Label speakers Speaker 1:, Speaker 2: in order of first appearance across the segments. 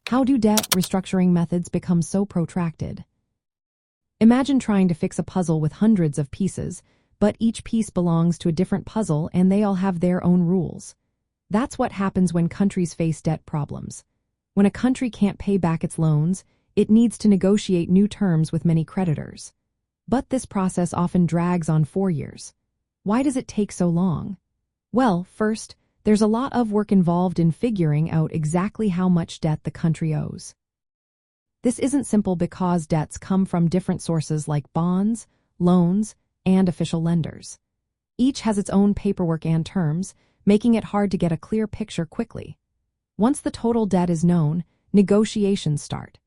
Speaker 1: How do debt restructuring methods become so protracted? Imagine trying to fix a puzzle with hundreds of pieces, but each piece belongs to a different puzzle and they all have their own rules. That's what happens when countries face debt problems. When a country can't pay back its loans, it needs to negotiate new terms with many creditors. But this process often drags on 4 years. Why does it take so long? Well, first, there's a lot of work involved in figuring out exactly how much debt the country owes. This isn't simple because debts come from different sources like bonds, loans, and official lenders. Each has its own paperwork and terms, making it hard to get a clear picture quickly. Once the total debt is known, negotiations start.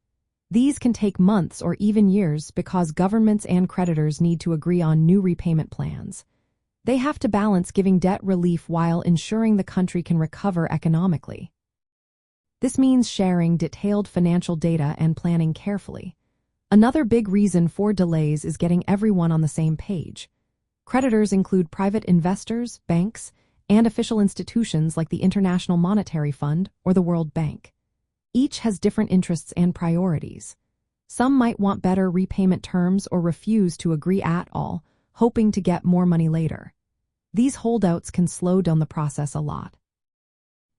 Speaker 1: These can take months or even years because governments and creditors need to agree on new repayment plans. They have to balance giving debt relief while ensuring the country can recover economically. This means sharing detailed financial data and planning carefully. Another big reason for delays is getting everyone on the same page. Creditors include private investors, banks, and official institutions like the International Monetary Fund or the World Bank. Each has different interests and priorities. Some might want better repayment terms or refuse to agree at all, hoping to get more money later. These holdouts can slow down the process a lot.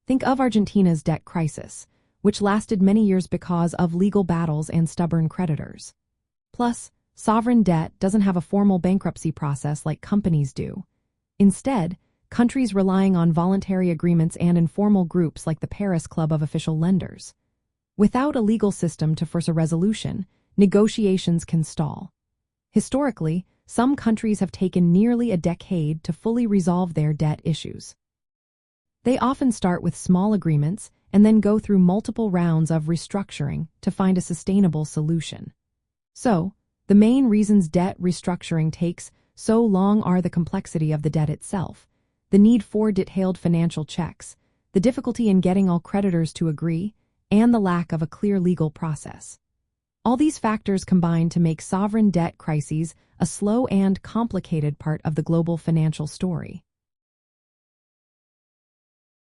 Speaker 1: Think of Argentina's debt crisis, which lasted many years because of legal battles and stubborn creditors. Plus, sovereign debt doesn't have a formal bankruptcy process like companies do. Instead, countries relying on voluntary agreements and informal groups like the Paris Club of Official Lenders. Without a legal system to force a resolution, negotiations can stall. Historically, some countries have taken nearly a decade to fully resolve their debt issues. They often start with small agreements and then go through multiple rounds of restructuring to find a sustainable solution. So, the main reasons debt restructuring takes so long are the complexity of the debt itself, the need for detailed financial checks, the difficulty in getting all creditors to agree, and the lack of a clear legal process. All these factors combine to make sovereign debt crises a slow and complicated part of the global financial story.